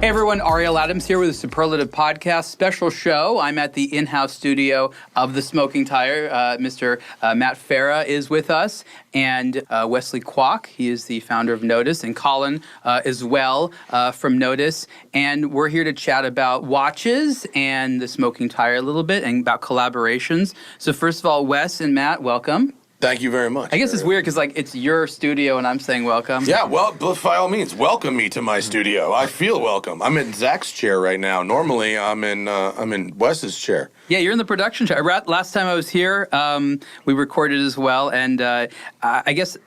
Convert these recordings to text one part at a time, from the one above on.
Hey everyone, Ariel Adams here with the Superlative Podcast special show. I'm at the in-house studio of the Smoking Tire. Mr. Matt Farah is with us, and Wesley Kwok. He is the founder of Nodus, and Cullen as well from Nodus. And we're here to chat about watches and the Smoking Tire a little bit, and about collaborations. So first of all, Wes and Matt, welcome. Thank you very much. I guess it's weird because it's your studio and I'm saying welcome. Yeah, well, by all means, welcome me to my studio. I feel welcome. I'm in Zach's chair right now. Normally, I'm in Wes's chair. Yeah, you're in the production chair. Last time I was here, we recorded as well, and I guess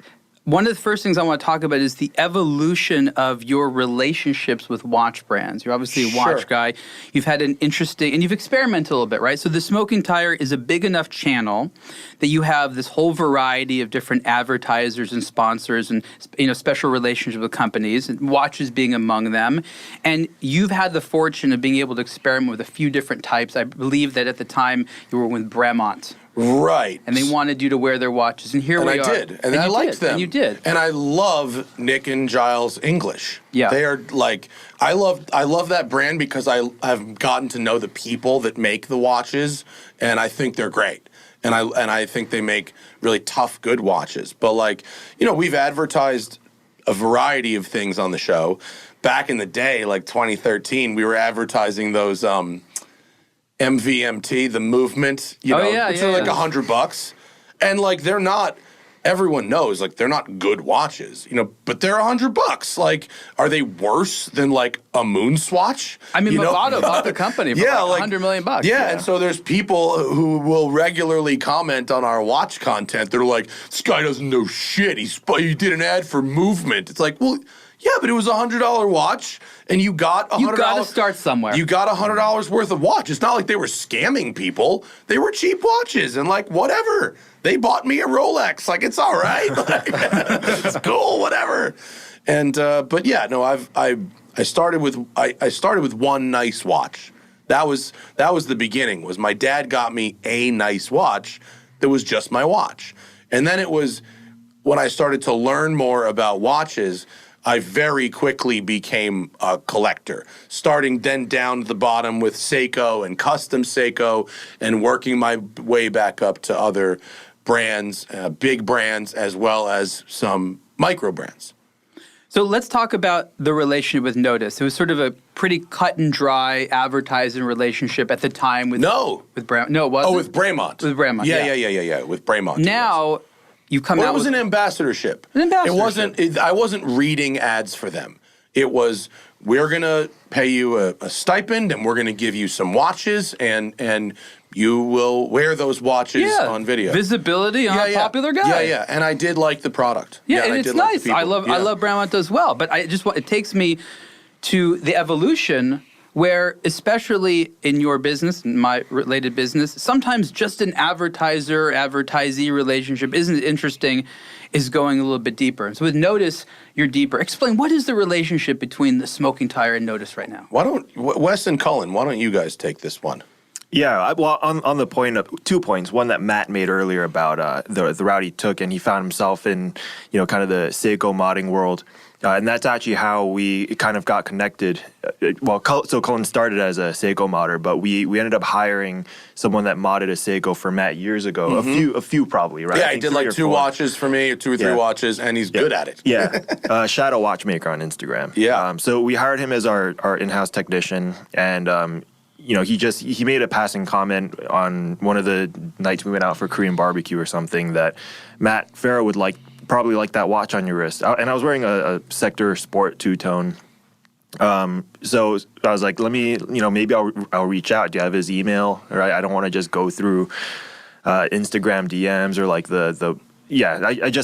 one of the first things I want to talk about is the evolution of your relationships with watch brands. You're obviously a watch guy. You've had an interesting, and you've experimented a little bit, right? So the Smoking Tire is a big enough channel that you have this whole variety of different advertisers and sponsors and special relationships with companies, and watches being among them. And you've had the fortune of being able to experiment with a few different types. I believe that at the time you were with Bremont. Right. And they wanted you to wear their watches. And here we are. And I did. And I liked them. And you did. And I love Nick and Giles English. Yeah. They are like, I love that brand because I've gotten to know the people that make the watches, and I think they're great. And I think they make really tough, good watches. But we've advertised a variety of things on the show. Back in the day, like 2013, we were advertising those MVMT, the movement, which are like $100. And they're not, everyone knows, they're not good watches, but they're $100. Are they worse than a moon swatch? I mean, Movado bought the company for $100 million. Yeah, and so there's people who will regularly comment on our watch content. They're like, this guy doesn't know shit. He did an ad for movement. It's like, well, yeah, but it was a $100 watch, and you got $100. You got to start somewhere. You got $100 worth of watch. It's not like they were scamming people. They were cheap watches, and whatever. They bought me a Rolex. It's all right. It's cool, whatever. And but yeah, no, I started with one nice watch. That was the beginning. Was my dad got me a nice watch that was just my watch, and then it was when I started to learn more about watches. I very quickly became a collector, starting then down to the bottom with Seiko and custom Seiko, and working my way back up to other brands, big brands, as well as some micro brands. So let's talk about the relationship with Nodus. It was sort of a pretty cut and dry advertising relationship at the time with Bremont. No, it wasn't. Oh, with Bremont. With Bremont. Yeah. With Bremont. Now you come out. It was an ambassadorship. An ambassadorship. It wasn't. I wasn't reading ads for them. It was, we're gonna pay you a stipend, and we're gonna give you some watches, and you will wear those watches on video. Visibility on a popular guy. Yeah. And I did like the product. Yeah, and it's nice. I love Bremont as well. But it takes me to the evolution where, especially in your business, my related business, sometimes just an advertisee relationship isn't interesting, is going a little bit deeper. So with Nodus, you're deeper. Explain, what is the relationship between the Smoking Tire and Nodus right now? Wes and Cullen, why don't you guys take this one? Yeah, well, on the point of 2 points. One that Matt made earlier about the route he took, and he found himself in kind of the Seiko modding world, and that's actually how we kind of got connected. So Cullen started as a Seiko modder, but we ended up hiring someone that modded a Seiko for Matt years ago. Mm-hmm. A few probably, right? Yeah, he did 2 watches for me, or 2 or 3 watches, and he's good at it. Yeah, Shadow Watchmaker on Instagram. Yeah. So we hired him as our in-house technician, and he made a passing comment on one of the nights we went out for Korean barbecue or something that Matt Farah would probably like that watch on your wrist. And I was wearing a Sector Sport two-tone. So I was like, let me, maybe I'll reach out. Do you have his email? Right? I don't want to just go through Instagram DMs or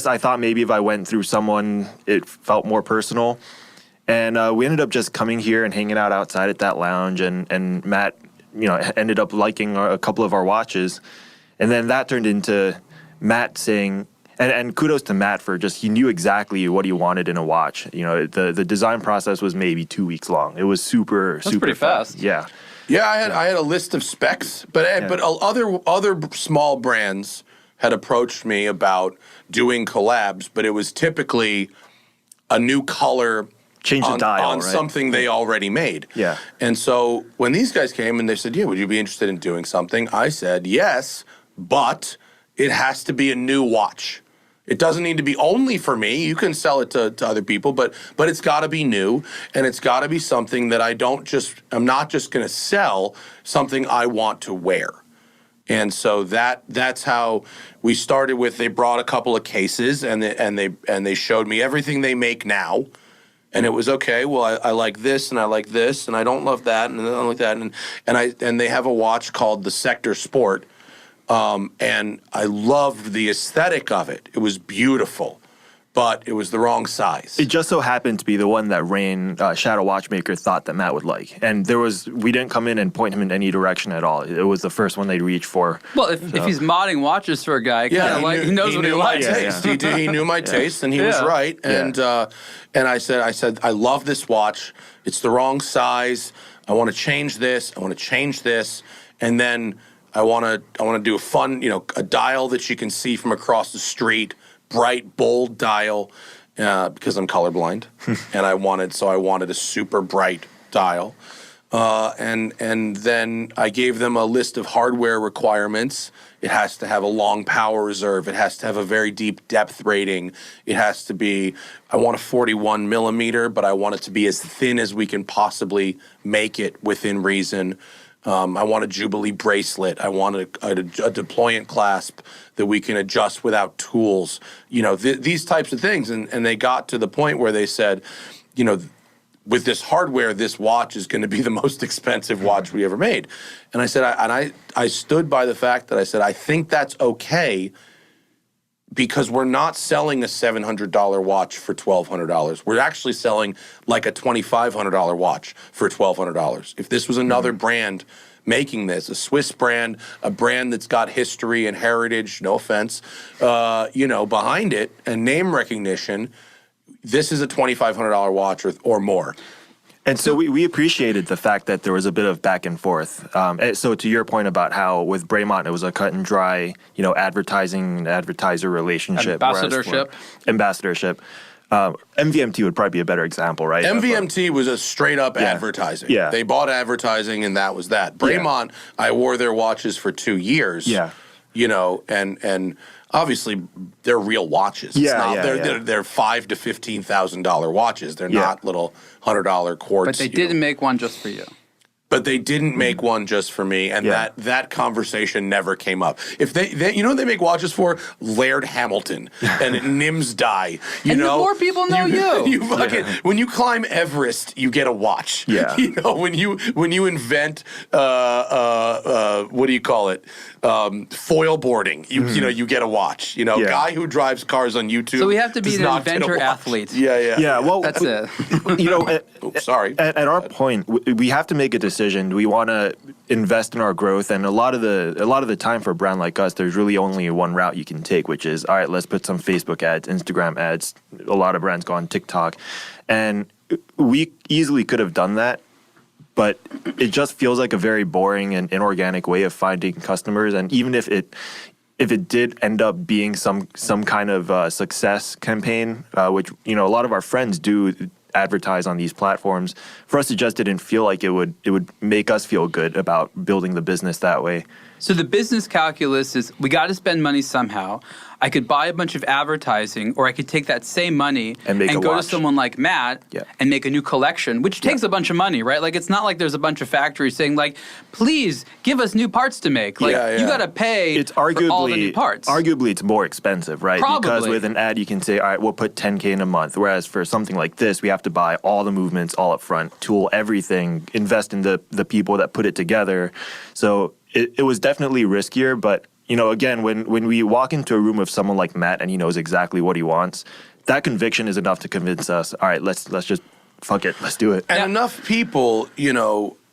I thought maybe if I went through someone, it felt more personal. And we ended up just coming here and hanging out outside at that lounge, and Matt, ended up liking a couple of our watches. And then that turned into Matt saying, and kudos to Matt for he knew exactly what he wanted in a watch. The design process was maybe 2 weeks long. It was super pretty fast. Yeah. Yeah, I had a list of specs, but other small brands had approached me about doing collabs, but it was typically a new color Change the dial, on right? something they already made. Yeah. And so when these guys came and they said, yeah, would you be interested in doing something? I said, yes, but it has to be a new watch. It doesn't need to be only for me. You can sell it to other people, but it's got to be new, and it's got to be something that I'm not just going to sell, something I want to wear. And so that's how we started with. They brought a couple of cases, and they showed me everything they make now. And it was okay. Well, I like this, and I like this, and I don't love that, and I don't like that, and they have a watch called the Sector Sport. And I loved the aesthetic of it. It was beautiful, but it was the wrong size. It just so happened to be the one that Rain, Shadow Watchmaker, thought that Matt would like. And we didn't come in and point him in any direction at all. It was the first one they'd reach for. Well, if he's modding watches for a guy, he knows what he likes. He knew my taste, and he was right. And I said, I love this watch. It's the wrong size. I want to change this. I want to change this. And then I want to do a fun, a dial that you can see from across the street, bright, bold dial, because I'm colorblind, and I wanted a super bright dial, and then I gave them a list of hardware requirements. It has to have a long power reserve. It has to have a very deep depth rating. It has to be. I want a 41 millimeter, but I want it to be as thin as we can possibly make it within reason. I want a Jubilee bracelet. I want a deployant clasp that we can adjust without tools. These types of things. And they got to the point where they said, with this hardware, this watch is going to be the most expensive watch we ever made. And I said, I stood by the fact that I said, I think that's okay, because we're not selling a $700 watch for $1,200. We're actually selling like a $2,500 watch for $1,200. If this was another brand making this, a Swiss brand, a brand that's got history and heritage, no offense, behind it, and name recognition, this is a $2,500 watch or more. And so we appreciated the fact that there was a bit of back and forth. So to your point about how with Braemont it was a cut and dry, advertising and advertiser relationship. Ambassadorship. MVMT would probably be a better example, right? MVMT was a straight up advertising. Yeah. They bought advertising, and that was that. Braemont, I wore their watches for 2 years. Yeah. And obviously they're real watches. They're $5,000 to $15,000 watches. They're not little $100 quartz. But they didn't make one just for you. But they didn't make one just for me, and that conversation never came up. If they what they make watches for? Laird Hamilton and Nims Dye. The more people know you. When you climb Everest, you get a watch. Yeah. When you invent what do you call it? Foil boarding. You get a watch. Guy who drives cars on YouTube. So we have to be does an not get a inventor watch. athlete. Yeah. Well, That's it. Sorry. At our point, we have to make a decision. Do we want to invest in our growth? And a lot of the time for a brand like us, there's really only one route you can take, which is, all right, let's put some Facebook ads, Instagram ads. A lot of brands go on TikTok, and we easily could have done that, but it just feels like a very boring and inorganic way of finding customers. And even if it did end up being some kind of success campaign, which a lot of our friends do advertise on these platforms, for us it just didn't feel like it would make us feel good about building the business that way. So the business calculus is we got to spend money somehow. I could buy a bunch of advertising, or I could take that same money and go to someone like Matt and make a new collection, which takes a bunch of money, right? Like, it's not like there's a bunch of factories saying, like, please give us new parts to make. Like, you got to pay for all the new parts. Arguably, it's more expensive, right? Probably. Because with an ad, you can say, all right, we'll put $10K in a month. Whereas for something like this, we have to buy all the movements all up front, tool everything, invest in the people that put it together. So it was definitely riskier, but again, when we walk into a room with someone like Matt and he knows exactly what he wants, that conviction is enough to convince us, all right, let's just fuck it, let's do it. And enough people,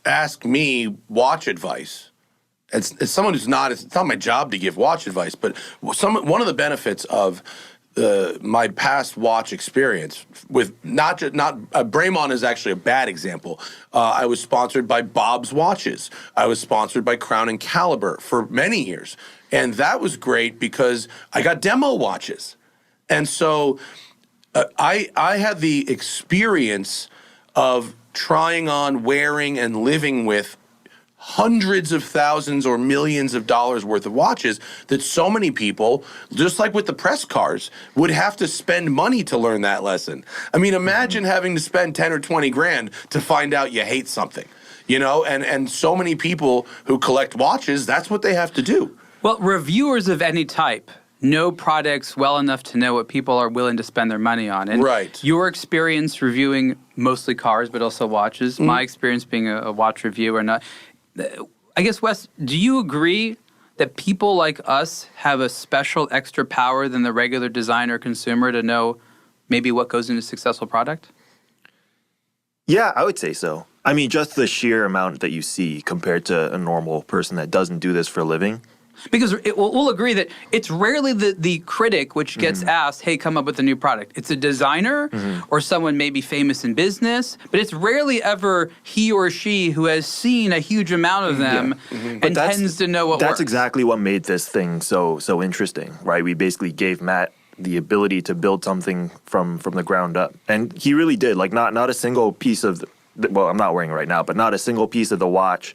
ask me watch advice. It's someone who's it's not my job to give watch advice, but one of the benefits of my past watch experience with Braemont is actually a bad example. I was sponsored by Bob's Watches. I was sponsored by Crown and Caliber for many years. And that was great because I got demo watches. And so I had the experience of trying on, wearing, and living with hundreds of thousands or millions of dollars worth of watches that so many people, just like with the press cars, would have to spend money to learn that lesson. I mean, imagine having to spend 10 or 20 grand to find out you hate something, you know? And so many people who collect watches, that's what they have to do. Well, reviewers of any type know products well enough to know what people are willing to spend their money on. And right. Your experience reviewing mostly cars, but also watches, my experience being a watch reviewer, I guess, Wes, do you agree that people like us have a special extra power than the regular designer consumer to know maybe what goes into a successful product? Yeah, I would say so. I mean, just the sheer amount that you see compared to a normal person that doesn't do this for a living. Because we'll agree that it's rarely the critic which gets asked, hey, come up with a new product. It's a designer or someone maybe famous in business, but it's rarely ever he or she who has seen a huge amount of them and tends to know what works. That's exactly what made this thing so interesting, right? We basically gave Matt the ability to build something from the ground up. And he really did. Like, not a single piece of, well, I'm not wearing it right now, but not a single piece of the watch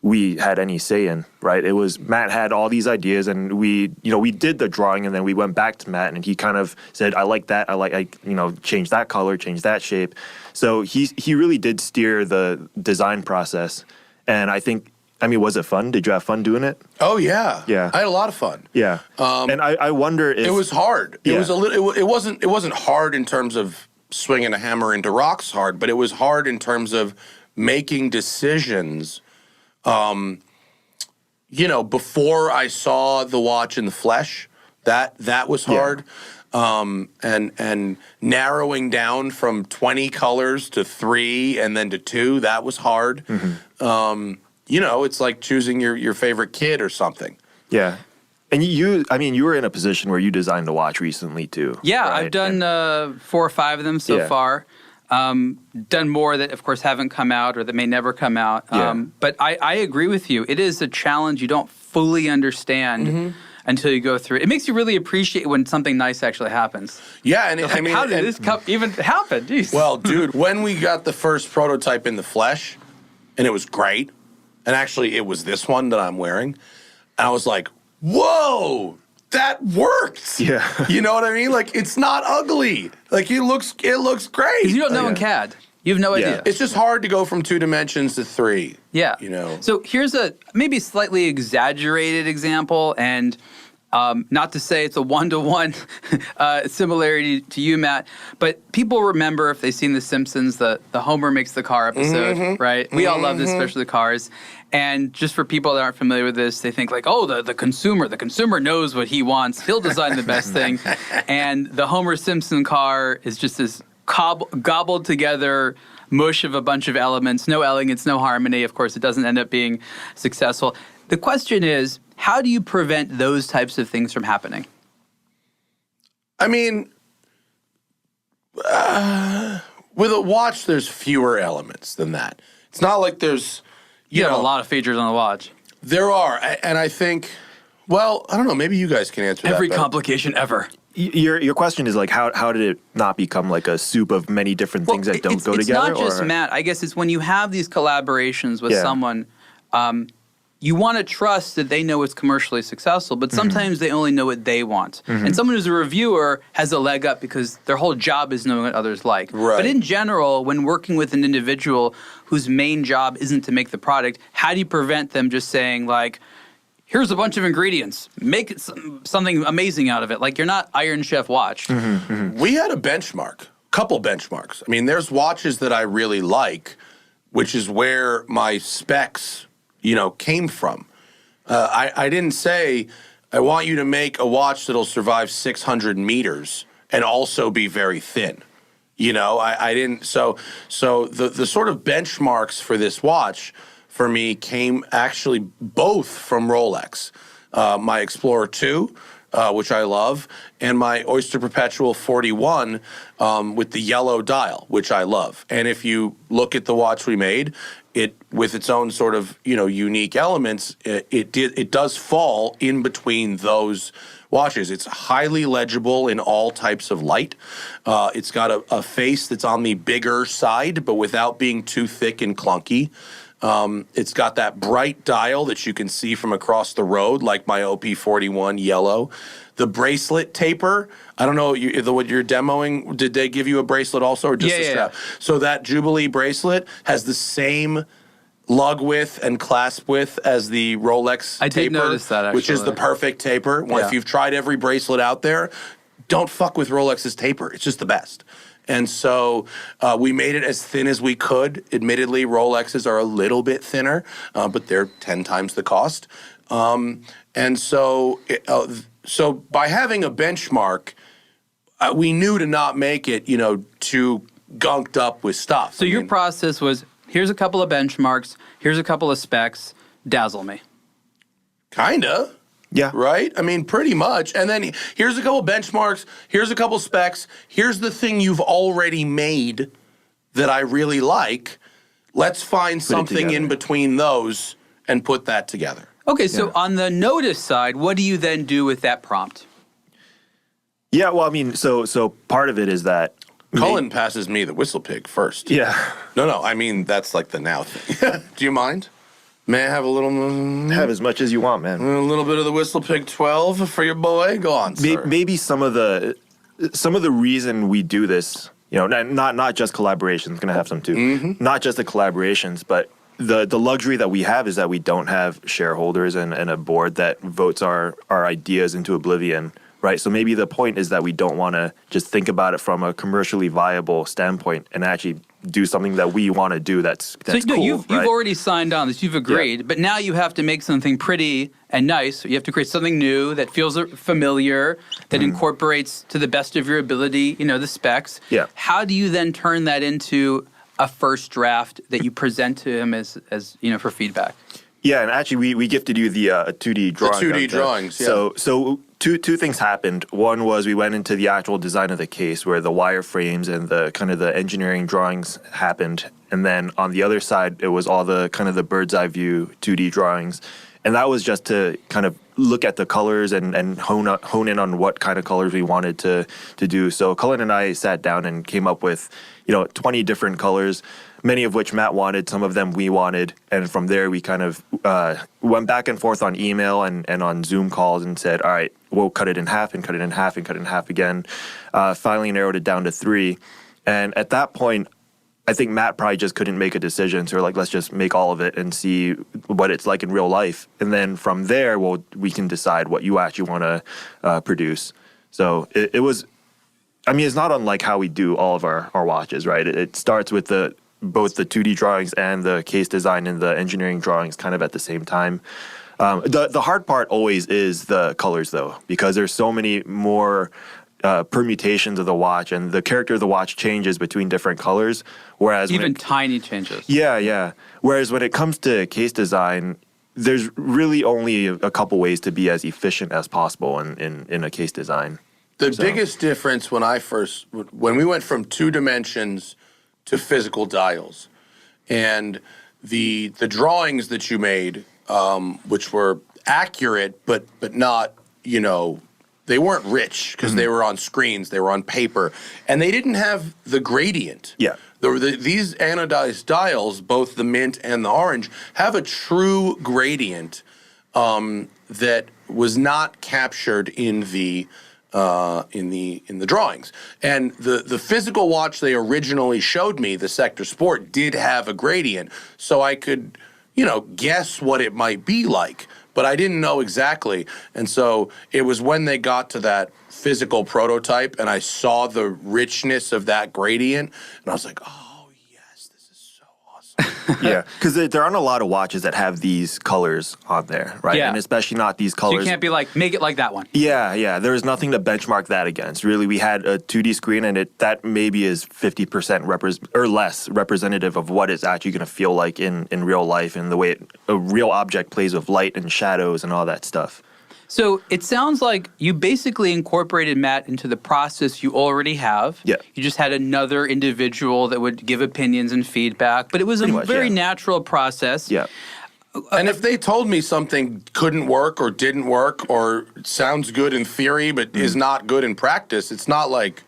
we had any say in, right? It was Matt had all these ideas, and we did the drawing, and then we went back to Matt, and he kind of said, I like that, change that color, change that shape. So he really did steer the design process, and I think, was it fun? Did you have fun doing it? Oh yeah, yeah. I had a lot of fun. Yeah, and I wonder if it was hard. Yeah. It was it wasn't hard in terms of swinging a hammer into rocks hard, but it was hard in terms of making decisions. Before I saw the watch in the flesh, that was hard. Yeah. And narrowing down from 20 colors to 3 and then to 2, that was hard. It's like choosing your favorite kid or something. Yeah. And you were in a position where you designed a watch recently too. Yeah, right? I've done 4 or 5 of them so far. Done more that, of course, haven't come out or that may never come out. But I agree with you. It is a challenge you don't fully understand until you go through it. It makes you really appreciate when something nice actually happens. Yeah, and how did this even happen? Jeez. Well, dude, when we got the first prototype in the flesh, and it was great, and actually it was this one that I'm wearing, and I was like, whoa! That works. Yeah. You know what I mean? Like, it's not ugly. Like, it looks great. Because you don't know in CAD. You have no idea. It's just hard to go from 2 dimensions to 3. Yeah. You know. So here's a maybe slightly exaggerated example, and not to say it's a one-to-one similarity to you, Matt, but people remember, if they've seen The Simpsons, the Homer Makes the Car episode, right? We all love this, especially the cars. And just for people that aren't familiar with this, they think like, oh, the consumer knows what he wants. He'll design the best thing. And the Homer Simpson car is just this gobbled together mush of a bunch of elements, no elegance, no harmony. Of course, it doesn't end up being successful. The question is, how do you prevent those types of things from happening? I mean, with a watch, there's fewer elements than that. It's not like there's... You have a lot of features on the watch. There are, and I think, well, I don't know, maybe you guys can answer that. Every complication ever. Your question is like, how did it not become like a soup of many different things that don't go together? It's not just Matt. I guess it's when you have these collaborations with someone, you want to trust that they know it's commercially successful, but sometimes they only know what they want. And someone who's a reviewer has a leg up because their whole job is knowing what others like. Right. But in general, when working with an individual whose main job isn't to make the product, how do you prevent them just saying like, here's a bunch of ingredients, make something amazing out of it? Like, you're not Iron Chef Watch. We had a couple benchmarks. I mean, there's watches that I really like, which is where my specs came from. I didn't say, I want you to make a watch that'll survive 600 meters and also be very thin. I didn't. So the sort of benchmarks for this watch for me came actually both from Rolex. My Explorer 2, which I love, and my Oyster Perpetual 41 with the yellow dial, which I love. And if you look at the watch we made, it with its own sort of unique elements, it does fall in between those watches. It's highly legible in all types of light. It's got a face that's on the bigger side, but without being too thick and clunky. It's got that bright dial that you can see from across the road, like my OP41 yellow. The bracelet taper, I don't know what you're demoing. Did they give you a bracelet also, or just a strap? Yeah. So that Jubilee bracelet has the same lug width and clasp width as the Rolex taper. I did notice that, actually. Which is the perfect taper. Well, if you've tried every bracelet out there, don't fuck with Rolex's taper. It's just the best. And so we made it as thin as we could. Admittedly, Rolexes are a little bit thinner, but they're 10 times the cost. And so by having a benchmark, we knew to not make it, too gunked up with stuff. So your process was, here's a couple of benchmarks, here's a couple of specs, dazzle me. Kinda. Yeah. Right? I mean, pretty much. And then here's a couple benchmarks, here's a couple specs, here's the thing you've already made that I really like. Let's find something in between those and put that together. Okay, so on the Nodus side, what do you then do with that prompt? Yeah, well, I mean, so part of it is that Cullen passes me the whistle pig first. Yeah. No, I mean, that's like the now thing. Do you mind? May I have a little... Have as much as you want, man. A little bit of the Whistle Pig 12 for your boy? Go on, sir. Maybe some of the reason we do this, not just collaborations, going to have some too. Mm-hmm. Not just the collaborations, but the luxury that we have is that we don't have shareholders and a board that votes our ideas into oblivion, right? So maybe the point is that we don't want to just think about it from a commercially viable standpoint and actually do something that we want to do that's cool. You've already signed on this, you've agreed, but now you have to make something pretty and nice. You have to create something new that feels familiar, that incorporates to the best of your ability, the specs. Yeah. How do you then turn that into a first draft that you present to him as for feedback? Yeah, and actually we gifted you the 2D drawing. The 2D drawings, yeah. So two things happened. One was we went into the actual design of the case where the wireframes and the kind of the engineering drawings happened. And then on the other side, it was all the kind of the bird's eye view 2D drawings. And that was just to kind of look at the colors and hone in on what kind of colors we wanted to do. So Cullen and I sat down and came up with, 20 different colors, many of which Matt wanted, some of them we wanted. And from there, we kind of went back and forth on email and on Zoom calls and said, all right, we'll cut it in half and cut it in half and cut it in half again. Finally narrowed it down to 3. And at that point, I think Matt probably just couldn't make a decision. So we're like, let's just make all of it and see what it's like in real life. And then from there, we can decide what you actually want to produce. So it was, it's not unlike how we do all of our watches, right? It starts with both the 2D drawings and the case design and the engineering drawings kind of at the same time. The hard part always is the colors, though, because there's so many more permutations of the watch, and the character of the watch changes between different colors. Whereas even tiny changes. Yeah. Whereas when it comes to case design, there's really only a couple ways to be as efficient as possible in a case design. The biggest difference when we went from 2 dimensions to physical dials, and the drawings that you made, which were accurate but not, they weren't rich because they were on screens, they were on paper, and they didn't have the gradient. Yeah. These anodized dials, both the mint and the orange, have a true gradient that was not captured in the drawings. And the physical watch they originally showed me, the Sector Sport, did have a gradient, so I could, guess what it might be like, but I didn't know exactly. And so it was when they got to that physical prototype and I saw the richness of that gradient, and I was like, oh yes, this is so awesome. Yeah, because there aren't a lot of watches that have these colors on there, right? Yeah. And especially not these colors. So you can't be like, make it like that one. Yeah. There was nothing to benchmark that against. Really, we had a 2D screen, and that maybe is 50% or less representative of what it's actually going to feel like in real life and the way a real object plays with light and shadows and all that stuff. So it sounds like you basically incorporated Matt into the process you already have. Yeah. You just had another individual that would give opinions and feedback, but it was a very natural process. Yeah. And if they told me something couldn't work or didn't work or sounds good in theory but is not good in practice, it's not like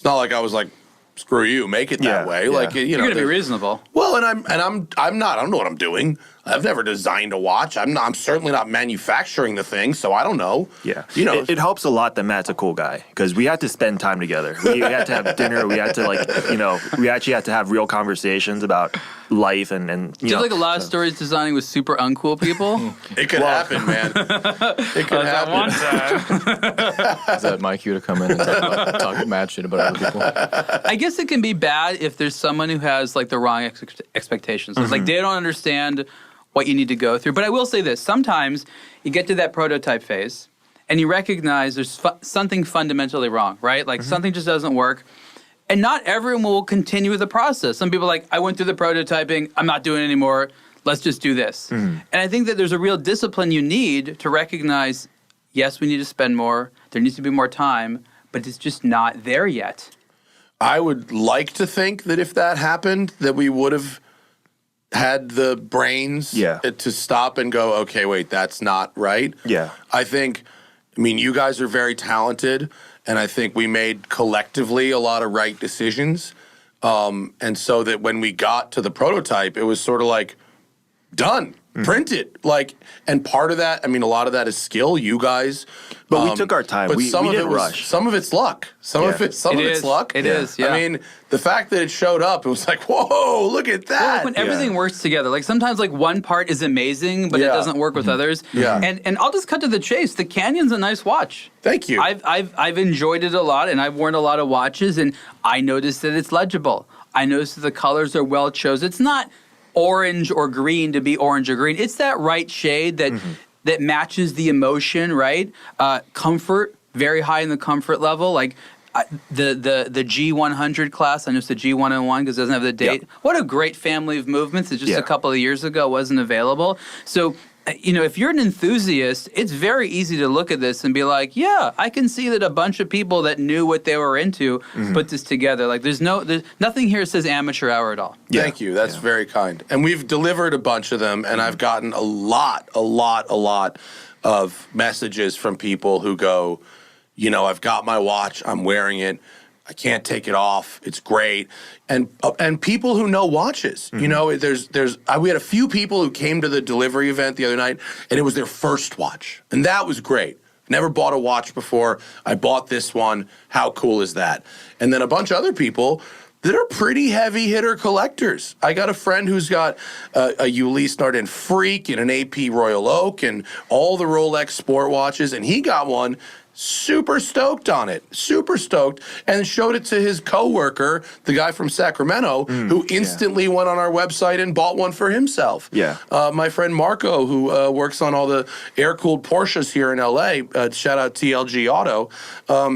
I was like, screw you, make it that way. Like, You're going to be reasonable. Well, and I'm not. I don't know what I'm doing. I've never designed a watch. I'm certainly not manufacturing the thing, so I don't know. Yeah, it helps a lot that Matt's a cool guy because we had to spend time together. We had to have dinner. We had to we actually had to have real conversations about life and. Do you have like a lot of stories designing with super uncool people? It could happen, man. It could happen. One time. Is that my cue to come in and talk mad shit about other people? I guess it can be bad if there's someone who has like the wrong expectations. It's like they don't understand what you need to go through. But I will say this, sometimes you get to that prototype phase and you recognize there's something fundamentally wrong, right? Like something just doesn't work. And not everyone will continue with the process. Some people are like, I went through the prototyping, I'm not doing it anymore, let's just do this. And I think that there's a real discipline you need to recognize, yes, we need to spend more, there needs to be more time, but it's just not there yet. I would like to think that if that happened, that we would have had the brains to stop and go, okay, wait, that's not right. Yeah. I mean, you guys are very talented, and I think we made collectively a lot of right decisions. And so that when we got to the prototype, it was sort of like, done. Print it. Like, and part of that, I mean, a lot of that is skill, you guys. But we took our time. But we didn't rush. Some of it's luck. Some of it's luck. It is, yeah. I mean, the fact that it showed up, it was like, whoa, look at that. Well, like when everything works together. Like sometimes like one part is amazing, but it doesn't work with others. Yeah. And I'll just cut to the chase. The Canyon's a nice watch. Thank you. I've enjoyed it a lot, and I've worn a lot of watches, and I noticed that it's legible. I noticed that the colors are well chosen. It's not orange or green to be orange or green. It's that right shade that matches the emotion, right? Comfort, very high in the comfort level. Like the G100 class, I know it's the G101 because it doesn't have the date. Yep. What a great family of movements. It's just a couple of years ago wasn't available. So, if you're an enthusiast, it's very easy to look at this and be like, yeah, I can see that a bunch of people that knew what they were into put this together. Like there's nothing here that says amateur hour at all. Thank you. That's very kind. And we've delivered a bunch of them, and I've gotten a lot of messages from people who go, I've got my watch, I'm wearing it, I can't take it off, it's great. And people who know watches, we had a few people who came to the delivery event the other night, and it was their first watch. And that was great. Never bought a watch before. I bought this one. How cool is that? And then a bunch of other people that are pretty heavy hitter collectors. I got a friend who's got a Ulysse Nardin Freak and an AP Royal Oak and all the Rolex sport watches, and he got one. Super stoked on it, and showed it to his coworker, the guy from Sacramento, who instantly went on our website and bought one for himself. Yeah. My friend Marco, who works on all the air-cooled Porsches here in LA, shout out TLG Auto,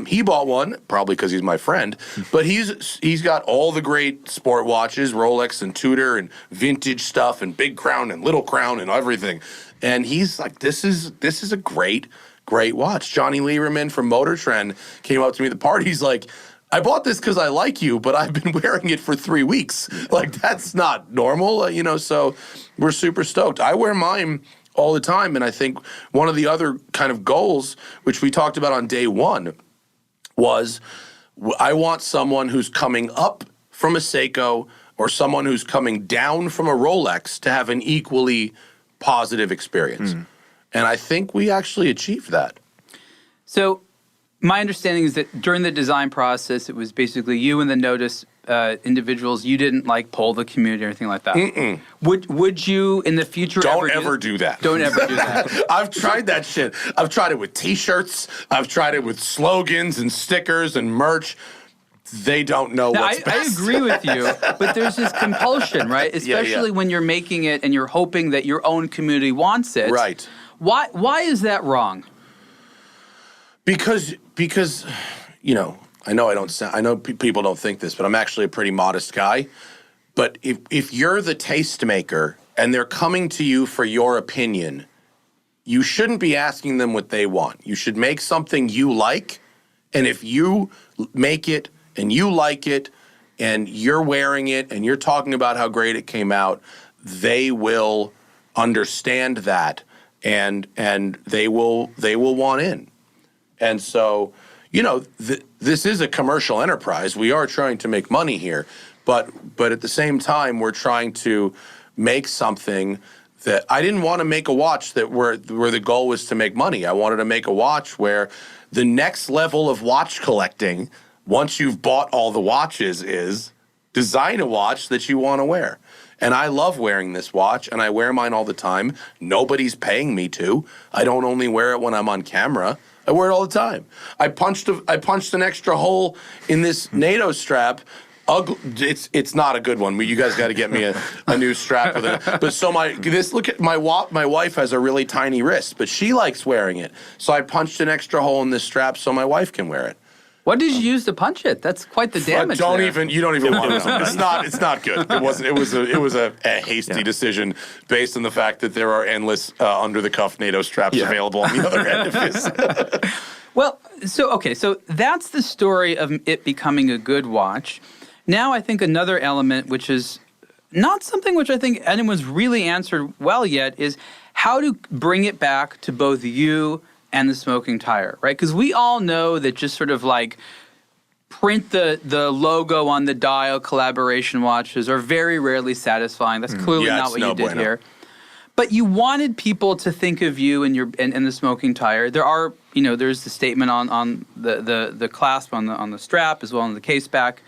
he bought one, probably because he's my friend, but he's got all the great sport watches, Rolex and Tudor and vintage stuff and Big Crown and Little Crown and everything. And he's like, this is a great watch. Johnny Lieberman from Motor Trend came up to me at the party. He's like, I bought this because I like you, but I've been wearing it for 3 weeks. Like, that's not normal, so we're super stoked. I wear mine all the time, and I think one of the other kind of goals, which we talked about on day one, was I want someone who's coming up from a Seiko or someone who's coming down from a Rolex to have an equally positive experience. And I think we actually achieved that. So my understanding is that during the design process, it was basically you and the Nodus individuals. You didn't poll the community or anything like that. Would you in the future Don't ever do that. Don't ever do that. I've tried that shit. I've tried it with T-shirts. I've tried it with slogans and stickers and merch. They don't know what's best. I agree with you, but there's this compulsion, right? Especially when you're making it and you're hoping that your own community wants it. Right. Why is that wrong? Because I know people don't think this, but I'm actually a pretty modest guy. But if you're the tastemaker and they're coming to you for your opinion, you shouldn't be asking them what they want. You should make something you like, and if you make it and you like it and you're wearing it and you're talking about how great it came out, they will understand that, and they will want in. And so, this is a commercial enterprise. We are trying to make money here, but at the same time, we're trying to make something that I didn't want to make a watch that where the goal was to make money. I wanted to make a watch where the next level of watch collecting, once you've bought all the watches, is design a watch that you want to wear. And I love wearing this watch, and I wear mine all the time. Nobody's paying me to. I don't only wear it when I'm on camera. I wear it all the time. I punched an extra hole in this NATO strap. It's not a good one. You guys got to get me a new strap with it. But so look at my wife has a really tiny wrist, but she likes wearing it. So I punched an extra hole in this strap so my wife can wear it. What did you use to punch it? That's quite the damage. You don't even want to know. It's not good. It wasn't. It was a hasty decision based on the fact that there are endless under the cuff NATO straps available on the other end of this. Well, so that's the story of it becoming a good watch. Now I think another element, which is not something which I think anyone's really answered well yet, is how to bring it back to both you and the smoking tire, right? Because we all know that just sort of like print the logo on the dial collaboration watches are very rarely satisfying. That's clearly not what you did here. But you wanted people to think of you and the smoking tire. There are, there's the statement on the clasp on the strap as well as the case back.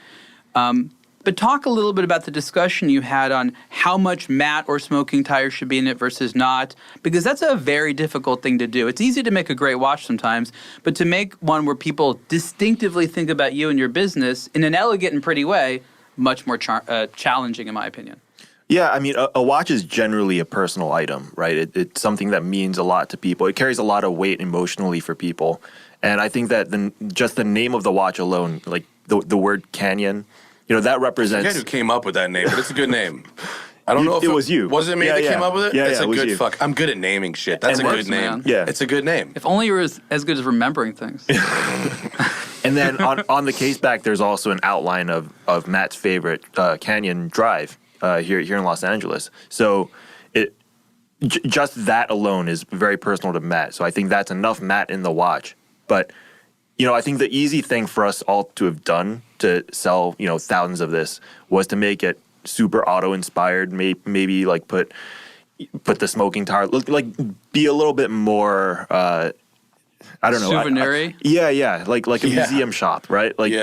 But talk a little bit about the discussion you had on how much matte or smoking tire should be in it versus not, because that's a very difficult thing to do. It's easy to make a great watch sometimes, but to make one where people distinctively think about you and your business in an elegant and pretty way, much more challenging in my opinion. Yeah, I mean, a watch is generally a personal item, right? It's something that means a lot to people. It carries a lot of weight emotionally for people. And I think that just the name of the watch alone, like the word canyon, that represents... I forget who came up with that name, but it's a good name. I don't know if it was you. Was it me that came up with it? Yeah, it's a good you. fuck. I'm good at naming shit. That's a good name. Man. Yeah. It's a good name. If only you were as good as remembering things. And then on the case back, there's also an outline of Matt's favorite Canyon Drive here in Los Angeles. So just that alone is very personal to Matt. So I think that's enough Matt in the watch. But I think the easy thing for us all to have done to sell, thousands of this was to make it super auto-inspired, maybe like put the smoking tire, like be a little bit more, I don't know. Souvenir-y? Yeah, like a museum shop, right? Like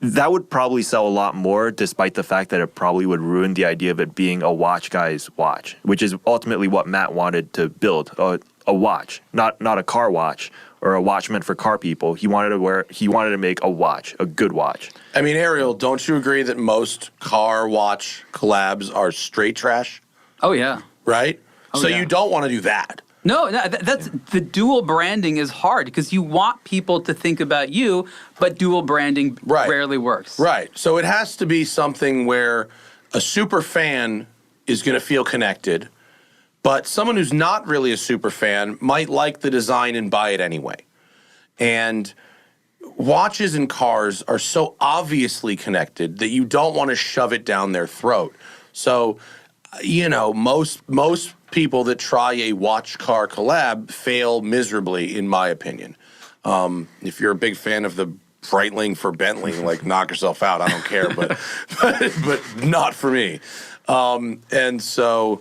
that would probably sell a lot more, despite the fact that it probably would ruin the idea of it being a watch guy's watch, which is ultimately what Matt wanted to build, a watch, not a car watch. Or a watch meant for car people. He wanted to make a watch, a good watch. I mean, Ariel, don't you agree that most car watch collabs are straight trash? Oh, yeah. Right? So you don't want to do that. No, that's the dual branding is hard because you want people to think about you, but dual branding rarely works. Right. So it has to be something where a super fan is going to feel connected, but someone who's not really a super fan might like the design and buy it anyway. And watches and cars are so obviously connected that you don't want to shove it down their throat. So, most people that try a watch car collab fail miserably, in my opinion. If you're a big fan of the Breitling for Bentley, like knock yourself out. I don't care, but not for me. And so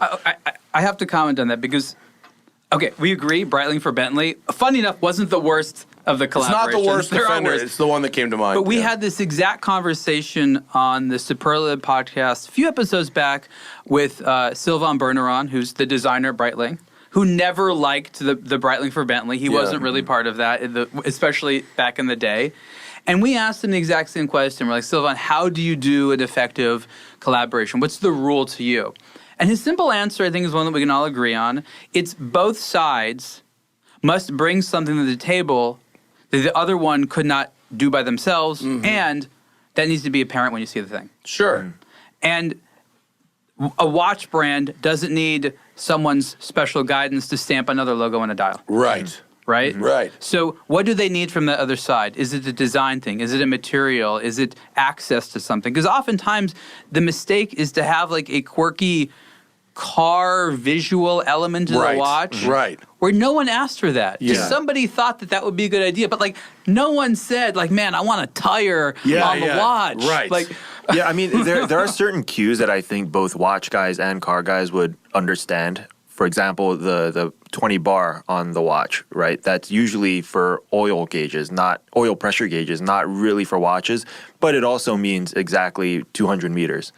I have to comment on that because, we agree. Breitling for Bentley, funny enough, wasn't the worst of the collaborations. It's not the worst defender. It's the one that came to mind. But we had this exact conversation on the Superlative Podcast a few episodes back with Sylvain Berneron, who's the designer at Breitling, who never liked the Breitling for Bentley. He wasn't really part of that, especially back in the day. And we asked him the exact same question. We're like, Sylvain, how do you do an effective collaboration? What's the rule to you? And his simple answer, I think, is one that we can all agree on. It's both sides must bring something to the table that the other one could not do by themselves, and that needs to be apparent when you see the thing. Sure. And a watch brand doesn't need someone's special guidance to stamp another logo on a dial. Right. Right? Right. So what do they need from the other side? Is it a design thing? Is it a material? Is it access to something? Because oftentimes the mistake is to have like a quirky car visual element to the watch. Right. Where no one asked for that. Yeah. Just somebody thought that would be a good idea. But like no one said like, man, I want a tire on the watch. Right. Like, Yeah, I mean, there are certain cues that I think both watch guys and car guys would understand. For example, the 20 bar on the watch, right? That's usually for oil gauges, not oil pressure gauges, not really for watches, but it also means exactly 200 meters,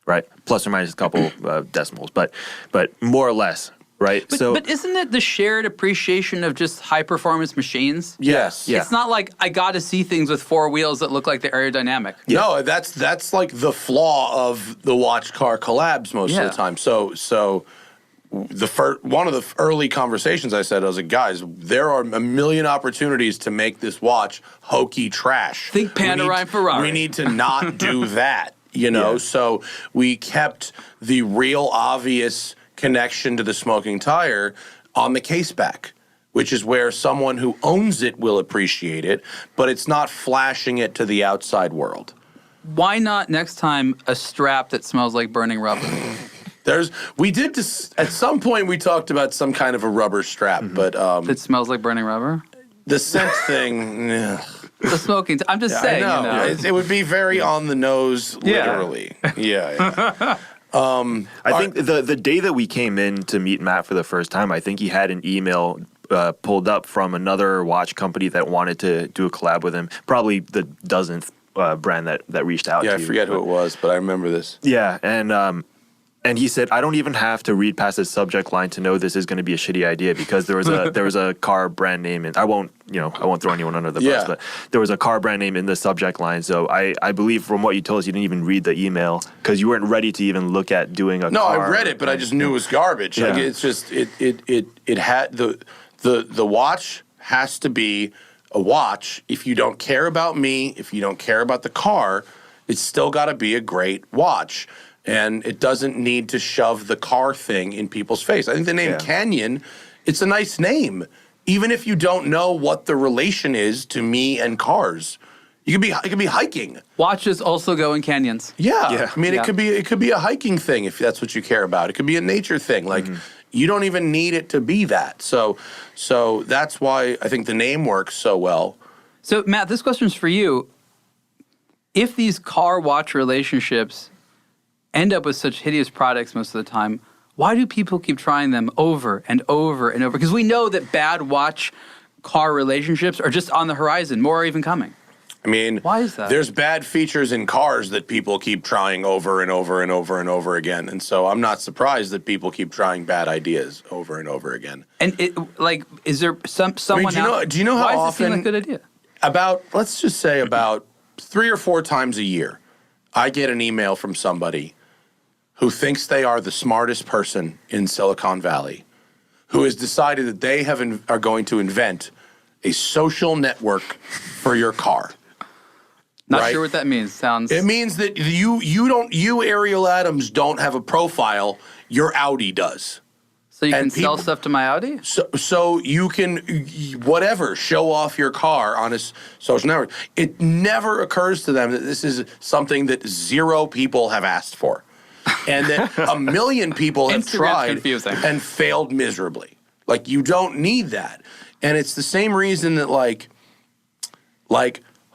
right? Plus or minus a couple decimals, but more or less, right? But isn't it the shared appreciation of just high performance machines? Yes. Yeah. It's not like I got to see things with four wheels that look like they're aerodynamic. No, that's like the flaw of the watch car collabs most of the time. So one of the early conversations I said, I was like, guys, there are a million opportunities to make this watch hokey trash. Think Panerai Ferrari. We need to not do that, you know? Yeah. So we kept the real obvious connection to the smoking tire on the case back, which is where someone who owns it will appreciate it, but it's not flashing it to the outside world. Why not next time a strap that smells like burning rubber? At some point we talked about some kind of a rubber strap, but That smells like burning rubber? the scent thing, The smoking. I'm just saying. I know. You know. It would be very on the nose, literally. Yeah. I think the day that we came in to meet Matt for the first time, I think he had an email pulled up from another watch company that wanted to do a collab with him, probably the dozenth brand that reached out to Yeah, you. I forget who it was, but I remember this. Yeah, and he said, I don't even have to read past the subject line to know this is going to be a shitty idea because there was a car brand name, and I won't throw anyone under the bus, but there was a car brand name in the subject line. So I believe from what you told us, you didn't even read the email because you weren't ready to even look at doing a No, car. I read it, but I just knew it was garbage. Yeah. Like it's just it had the watch has to be a watch. If you don't care about me, if you don't care about the car, it's still got to be a great watch. And it doesn't need to shove the car thing in people's face. I think the name Canyon, it's a nice name. Even if you don't know what the relation is to me and cars. It could be hiking. Watches also go in canyons. Yeah. I mean, Yeah. it could be a hiking thing if that's what you care about. It could be a nature thing. Like you don't even need it to be that. So that's why I think the name works so well. So Matt, this question's for you. If these car watch relationships end up with such hideous products most of the time, why do people keep trying them over and over and over? Because we know that bad watch car relationships are just on the horizon. More are even coming. I mean, Why is that? There's bad features in cars that people keep trying over and over and over and over again. And so I'm not surprised that people keep trying bad ideas over and over again. And is there someone do you know how why does it often seem like a good idea? Let's just say about 3 or 4 times a year, I get an email from somebody who thinks they are the smartest person in Silicon Valley, who has decided that they are going to invent a social network for your car. Not right? sure what that means. It means that you Ariel Adams don't have a profile, your Audi does. So you and can sell people- stuff to my Audi? So you can, whatever, show off your car on a social network. It never occurs to them that this is something that 0 people have asked for. And that 1 million people have Instagram's tried confusing. and failed miserably. Like, you don't need that. And it's the same reason that, like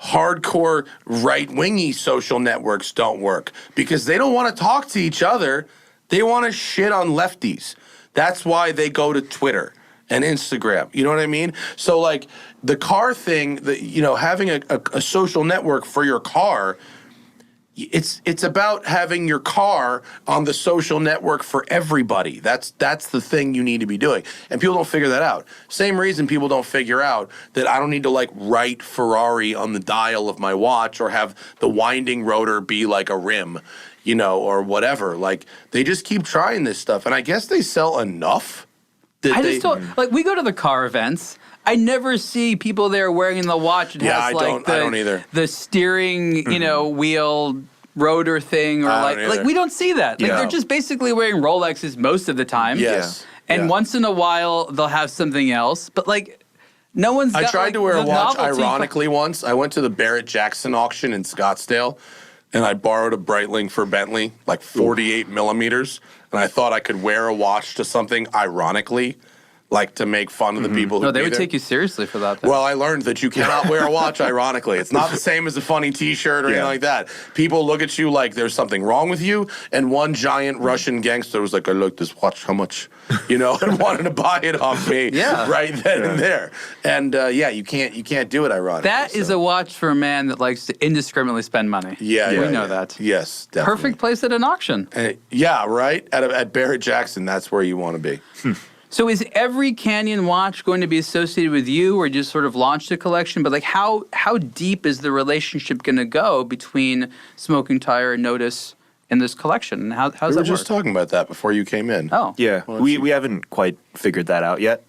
hardcore right-wingy social networks don't work. Because they don't want to talk to each other. They want to shit on lefties. That's why they go to Twitter and Instagram. You know what I mean? So, like, the car thing, having a social network for your car, it's about having your car on the social network for everybody. That's the thing you need to be doing. And people don't figure that out. Same reason people don't figure out that I don't need to, like, write Ferrari on the dial of my watch or have the winding rotor be like a rim, or whatever. Like, they just keep trying this stuff. And I guess they sell enough that I just don't, like, we go to the car events. I never see people there wearing the watch. It has, I don't either. The steering, wheel rotor thing, or I don't either. we don't see that. Like, Yeah. they're just basically wearing Rolexes most of the time. Yes. And Yeah. once in a while, they'll have something else. But, like, no one's I got, tried like, to wear a the watch novelty. ironically once. I went to the Barrett-Jackson auction in Scottsdale, and I borrowed a Breitling for Bentley, like 48 millimeters. and I thought I could wear a watch to something ironically, like to make fun of the people who No, they would take you seriously for that. Well, I learned that you cannot wear a watch ironically. It's not the same as a funny T-shirt or anything like that. People look at you like there's something wrong with you, and one giant Russian gangster was like, I like this watch, how much? And wanted to buy it off me right then and there. And you can't do it ironically. That is a watch for a man that likes to indiscriminately spend money. We know that. Yes, definitely. Perfect place at an auction. Right? At Barrett Jackson, that's where you want to be. So is every Canyon watch going to be associated with you, or just sort of launched a collection? But like, how deep is the relationship going to go between Smoking Tire and Nodus in this collection? And how's that work? We were just talking about that before you came in. Oh. Yeah, we haven't quite figured that out yet.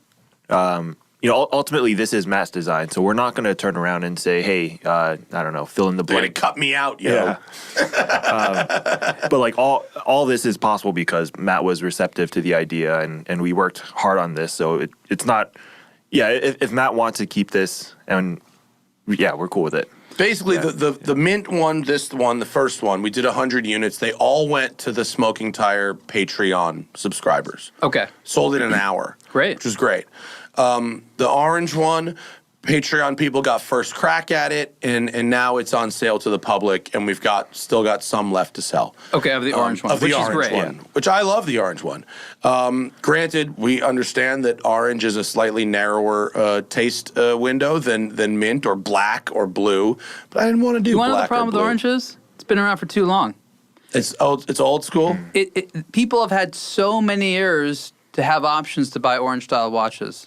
Ultimately, this is Matt's design, so we're not going to turn around and say, hey, I don't know, fill in the They're blank. going to cut me out, yo. But like all this is possible because Matt was receptive to the idea, and we worked hard on this. So it's not, if Matt wants to keep this, and we're cool with it. Basically, the mint one, the first one, we did 100 units. They all went to the Smoking Tire Patreon subscribers. Okay. Sold in an hour. Great. Which was great. The orange one, Patreon people got first crack at it, and now it's on sale to the public, and we've still got some left to sell. Okay, of the orange one, which is great. Which I love the orange one. Granted, we understand that orange is a slightly narrower taste window than mint or black or blue, but I didn't want to do black or blue. You want to know the problem with oranges? It's been around for too long. It's old school? People have had so many years to have options to buy orange-style watches.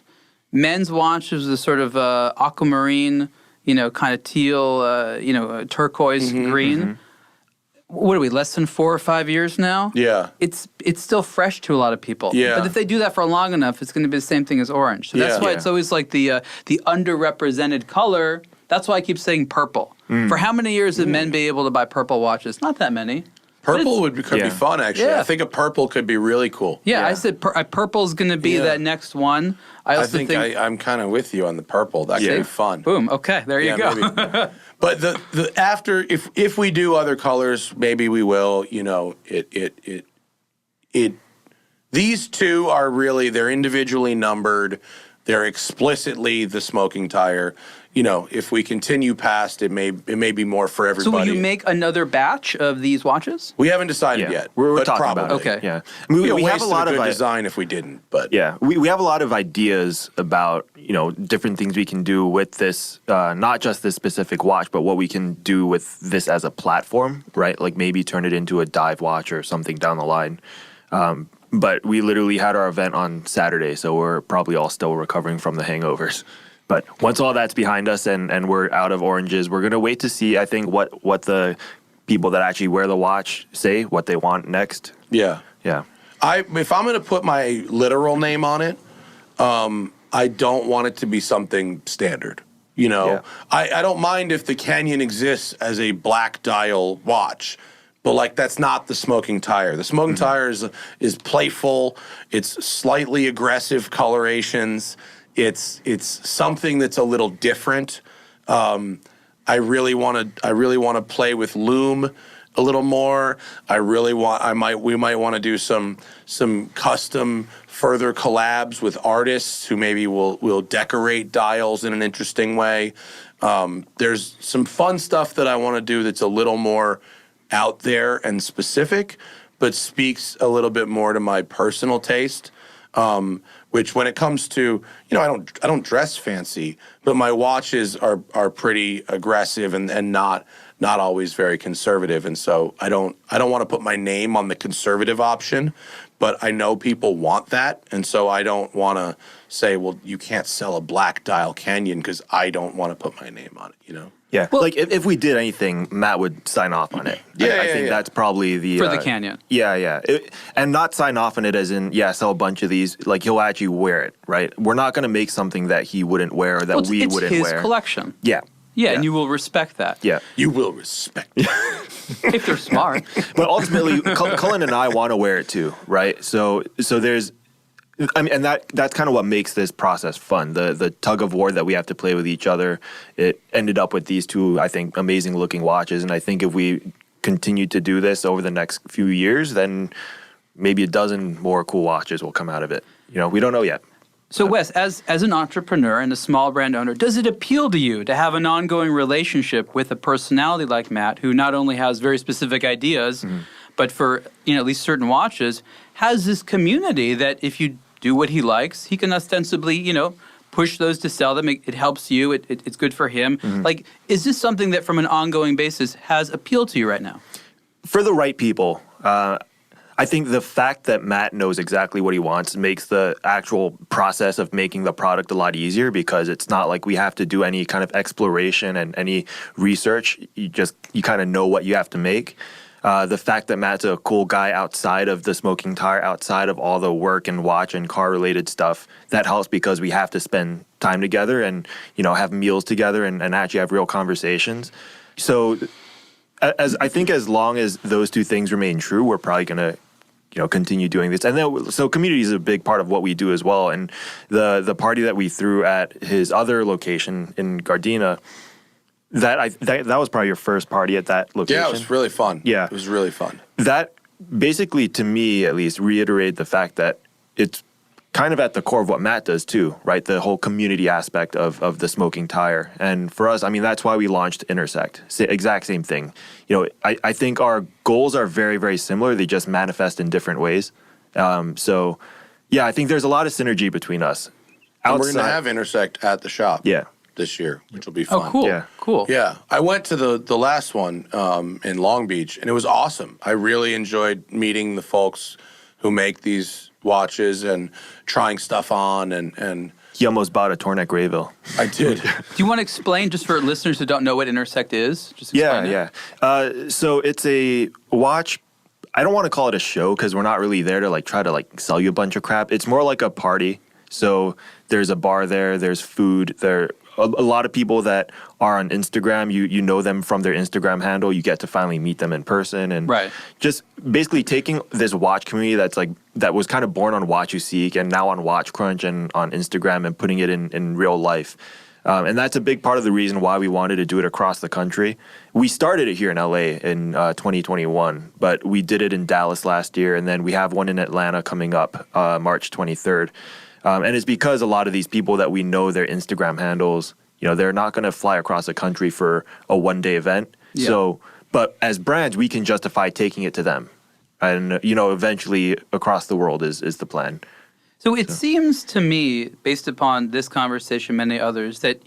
Men's watches, the sort of aquamarine, kind of teal, turquoise green. What are we, less than 4 or 5 years now? Yeah. It's still fresh to a lot of people. Yeah. But if they do that for long enough, it's going to be the same thing as orange. So that's why it's always like the underrepresented color. That's why I keep saying purple. For how many years have men been able to buy purple watches? Not that many. Purple could be fun, actually. Yeah. I think a purple could be really cool. Yeah. I said purple's going to be that next one. I think I'm kind of with you on the purple. That could be fun. Boom. Okay, there you go. Maybe. But the after, if we do other colors, maybe we will. These two are really, they're individually numbered. They're explicitly the Smoking Tire. If we continue past, it may be more for everybody. So will you make another batch of these watches? We haven't decided yet. We're talking probably. about it. Okay. Yeah. I mean, we have a lot of design if we didn't, but we have a lot of ideas about different things we can do with this, not just this specific watch, but what we can do with this as a platform, right? Like maybe turn it into a dive watch or something down the line. But we literally had our event on Saturday, so we're probably all still recovering from the hangovers. But once all that's behind us and we're out of oranges, we're going to wait to see, I think, what the people that actually wear the watch say, what they want next. Yeah. Yeah. If I'm going to put my literal name on it, I don't want it to be something standard. I don't mind if the Canyon exists as a black dial watch, but that's not the Smoking Tire. The Smoking Tire is playful. It's slightly aggressive colorations. It's something that's a little different. I really want to play with loom a little more. We might want to do some custom further collabs with artists who maybe will decorate dials in an interesting way. There's some fun stuff that I want to do that's a little more out there and specific, but speaks a little bit more to my personal taste. Which, when it comes to, I don't dress fancy, but my watches are pretty aggressive and not always very conservative, and so I don't want to put my name on the conservative option, but I know people want that, and so I don't want to say, well, you can't sell a black dial Canyon because I don't want to put my name on it, Yeah, well, if we did anything, Matt would sign off on it. I think that's probably the... For the Canyon. Yeah. And not sign off on it as in, sell a bunch of these. He'll actually wear it, right? We're not going to make something that he wouldn't wear or that we wouldn't wear. It's his collection. Yeah. Yeah, and you will respect that. Yeah. You will respect it. If they're smart. But ultimately, Cullen and I want to wear it too, right? So there's... and that's kind of what makes this process fun. The tug of war that we have to play with each other. It ended up with these two, I think, amazing looking watches. And I think if we continue to do this over the next few years, then maybe a dozen more cool watches will come out of it. We don't know yet. So Wes, as an entrepreneur and a small brand owner, does it appeal to you to have an ongoing relationship with a personality like Matt, who not only has very specific ideas, but for at least certain watches, has this community that if you do what he likes, he can ostensibly push those to sell them. It helps you. It's good for him. Like, is this something that from an ongoing basis has appealed to you right now? For the right people, I think the fact that Matt knows exactly what he wants makes the actual process of making the product a lot easier, because it's not like we have to do any kind of exploration and any research. You kind of know what you have to make. The fact that Matt's a cool guy outside of the smoking tire, outside of all the work and watch and car related stuff, that helps because we have to spend time together and, have meals together and actually have real conversations. So as long as those two things remain true, we're probably going to continue doing this. And then, so community is a big part of what we do as well. And the party that we threw at his other location in Gardena, that was probably your first party at that location. Yeah, it was really fun. Yeah. It was really fun. That basically, to me at least, reiterated the fact that it's kind of at the core of what Matt does too, right? The whole community aspect of the smoking tire. And for us, that's why we launched Intersect. Exact same thing. I think our goals are very, very similar. They just manifest in different ways. So, I think there's a lot of synergy between us. And we're going to have Intersect at the shop this year, which will be fun. Oh, cool. Yeah. Cool. Yeah. I went to the last one in Long Beach, and it was awesome. I really enjoyed meeting the folks who make these watches and trying stuff on and He almost bought a Tornek Rayville. I did. Do you want to explain, just for listeners who don't know what Intersect is? Just explain it. So it's a watch. I don't want to call it a show because we're not really there to try to sell you a bunch of crap. It's more like a party. So there's a bar there. There's food. There a lot of people that are on Instagram. You know them from their Instagram handle. You get to finally meet them in person, and just basically taking this watch community that was kind of born on Watch You Seek and now on Watch Crunch and on Instagram and putting it in real life. And that's a big part of the reason why we wanted to do it across the country. We started it here in LA in 2021, but we did it in Dallas last year, and then we have one in Atlanta coming up March 23rd. And it's because a lot of these people that we know their Instagram handles, they're not going to fly across the country for a one-day event. Yeah. So, but as brands, we can justify taking it to them. And, eventually across the world is the plan. So it seems to me, based upon this conversation, many others, that,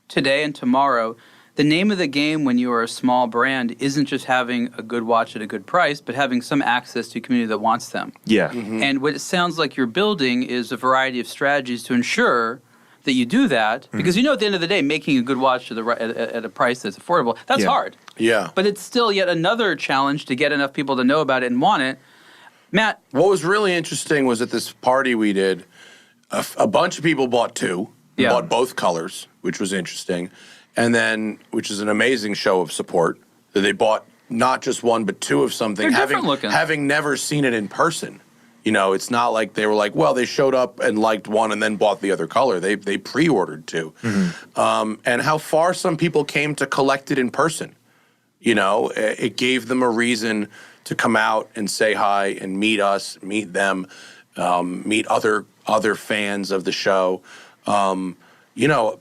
today and tomorrow, the name of the game when you are a small brand isn't just having a good watch at a good price, but having some access to a community that wants them. Yeah. Mm-hmm. And what it sounds like you're building is a variety of strategies to ensure that you do that, because at the end of the day, making a good watch at a price that's affordable, that's hard. Yeah. But it's still yet another challenge to get enough people to know about it and want it. Matt? What was really interesting was at this party we did, a bunch of people bought two, bought both colors, which was interesting. And then, which is an amazing show of support, that they bought not just one, but two of something, They're different looking. Having never seen it in person. It's not like they were like, well, they showed up and liked one and then bought the other color. They pre-ordered two. Mm-hmm. And how far some people came to collect it in person. It gave them a reason to come out and say hi and meet us, meet them, meet other fans of the show.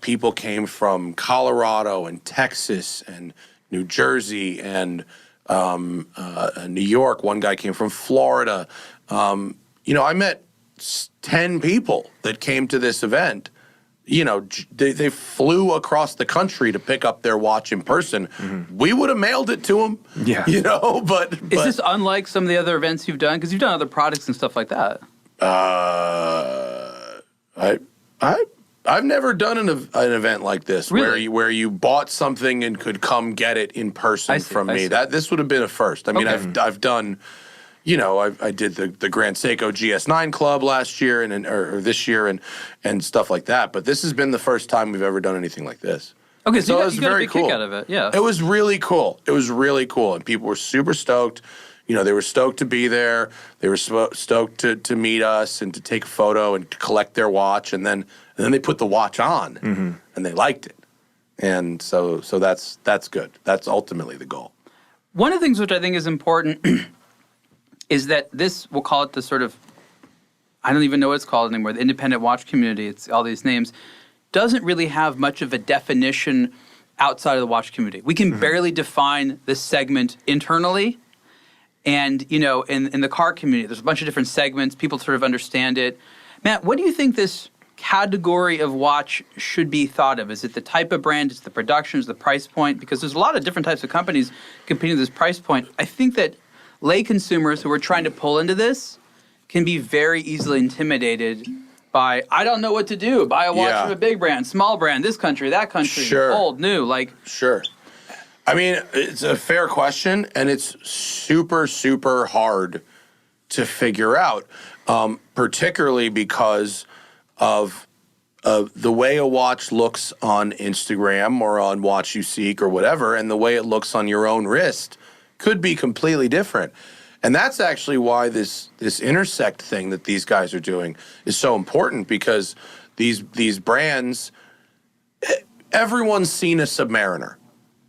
People came from Colorado and Texas and New Jersey and New York. One guy came from Florida. I met 10 people that came to this event. They flew across the country to pick up their watch in person. Mm-hmm. We would have mailed it to them. Yeah. But is this unlike some of the other events you've done? Because you've done other products and stuff like that. I've never done an event like this, really? where you bought something and could come get it in person from me. This would have been a first. I've done, I did the Grand Seiko GS9 Club last year or this year and stuff like that. But this has been the first time we've ever done anything like this. Okay, so you got a very big cool. kick out of it. Yeah, it was really cool. And people were super stoked. They were stoked to be there. They were stoked to meet us and to take a photo and to collect their watch. And then they put the watch on, and they liked it. And so that's good. That's ultimately the goal. One of the things which I think is important is that this, we'll call it the sort of, I don't even know what it's called anymore, the independent watch community, it's all these names, doesn't really have much of a definition outside of the watch community. We can barely define this segment internally. And, you know, in the car community, there's a bunch of different segments. People sort of understand it. Matt, what do you think this category of watch should be thought of? Is it the type of brand? Is it the production? Is it the price point? Because there's a lot of different types of companies competing with this price point. I think that lay consumers who are trying to pull into this can be very easily intimidated by, I don't know what to do. Buy a watch from a big brand, small brand, this country, that country, old, new, like. Sure. I mean, it's a fair question, and it's super, super hard to figure out, particularly because of the way a watch looks on Instagram or on Watch You Seek or whatever, and the way it looks on your own wrist could be completely different. And that's actually why this intersect thing that these guys are doing is so important, because these brands, everyone's seen a Submariner.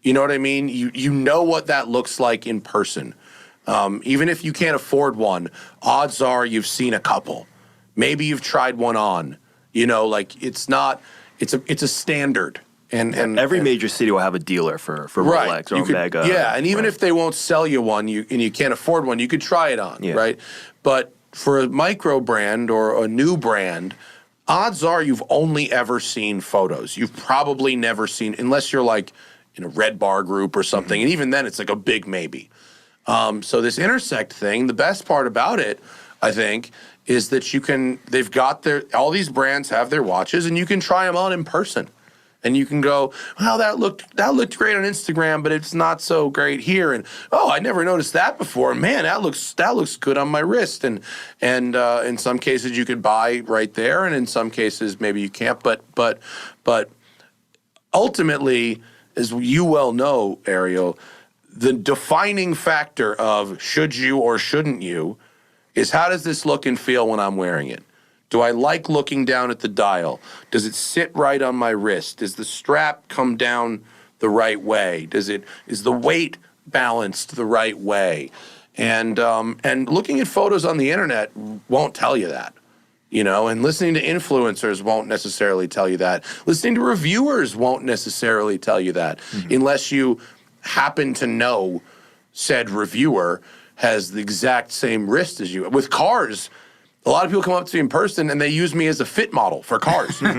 You know what I mean? You know what that looks like in person. Even if you can't afford one, odds are you've seen a couple. Maybe you've tried one on. You know, like it's a standard. And every major city will have a dealer for Rolex or Omega. Yeah, and even if they won't sell you one, and you can't afford one, you could try it on, right? But for a micro brand or a new brand, odds are you've only ever seen photos. You've probably never seen, unless you're like in a Red Bar group or something, and even then it's like a big maybe. So this intersect thing, the best part about it, I think, is that they've got all these brands have their watches, and you can try them on in person. And you can go, well, that looked great on Instagram, but it's not so great here. And oh, I never noticed that before. Man, that looks good on my wrist. And in some cases you could buy right there, and in some cases maybe you can't. But ultimately, as you well know, Ariel, the defining factor of should you or shouldn't you is how does this look and feel when I'm wearing it? Do I like looking down at the dial? Does it sit right on my wrist? Does the strap come down the right way? Is the weight balanced the right way? And looking at photos on the internet won't tell you that, you know, and listening to influencers won't necessarily tell you that. Listening to reviewers won't necessarily tell you that, unless you happen to know said reviewer has the exact same wrist as you. With cars, a lot of people come up to me in person and they use me as a fit model for cars. You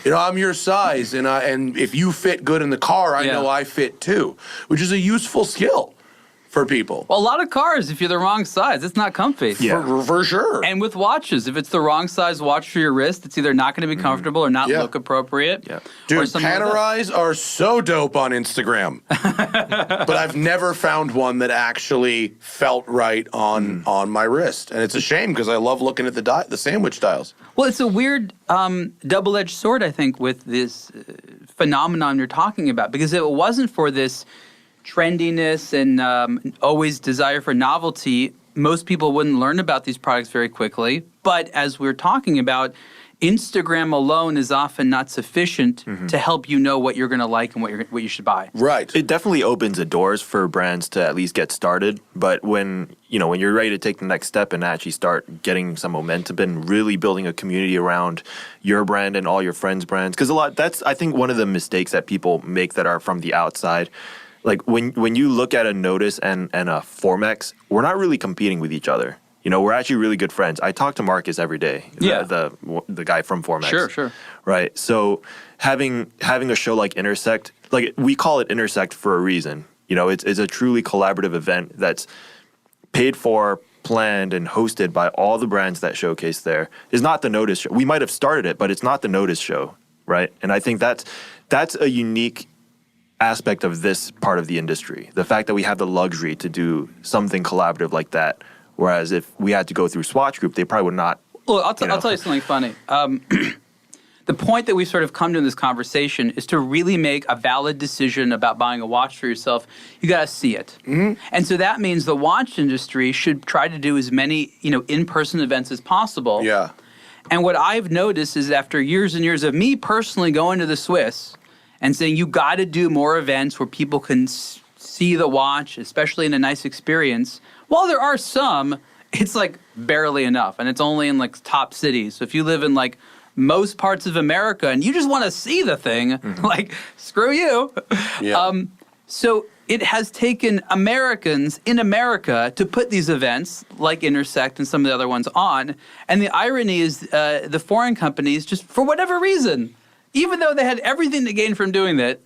know, I'm your size, and if you fit good in the car, I know I fit too, which is a useful skill for people. Well, a lot of cars, if you're the wrong size, it's not comfy. Yeah, for sure. And with watches, if it's the wrong size watch for your wrist, it's either not going to be comfortable or not look appropriate. Yeah. Dude, Panerais are so dope on Instagram. But I've never found one that actually felt right on my wrist. And it's a shame because I love looking at the sandwich dials. Well, it's a weird double-edged sword, I think, with this phenomenon you're talking about. Because if it wasn't for this trendiness and always desire for novelty, most people wouldn't learn about these products very quickly. But as we're talking about, Instagram alone is often not sufficient to help you know what you're going to like and what you should buy. Right. It definitely opens the doors for brands to at least get started. But when you're ready to take the next step and actually start getting some momentum and really building a community around your brand and all your friends' brands, because that's I think one of the mistakes that people make that are from the outside. Like when you look at a Nodus and a Formex, we're not really competing with each other. You know, we're actually really good friends. I talk to Marcus every day, the guy from Formex. Sure. Right. So having a show like Intersect, like we call it Intersect for a reason. You know, it's a truly collaborative event that's paid for, planned, and hosted by all the brands that showcase there. It's not the Nodus show. We might have started it, but it's not the Nodus show, right? And I think that's a unique aspect of this part of the industry. The fact that we have the luxury to do something collaborative like that. Whereas if we had to go through Swatch Group, they probably would not. Look, I'll tell you something funny. The point that we've sort of come to in this conversation is to really make a valid decision about buying a watch for yourself. You got to see it. And so that means the watch industry should try to do as many, in-person events as possible. Yeah. And what I've noticed is after years and years of me personally going to the Swiss and saying you got to do more events where people can see the watch, especially in a nice experience. While there are some, it's like barely enough, and it's only in like top cities. So if you live in like most parts of America and you just want to see the thing, like screw you. Yeah. So it has taken Americans in America to put these events like Intersect and some of the other ones on. And the irony is the foreign companies, just for whatever reason, even though they had everything to gain from doing that,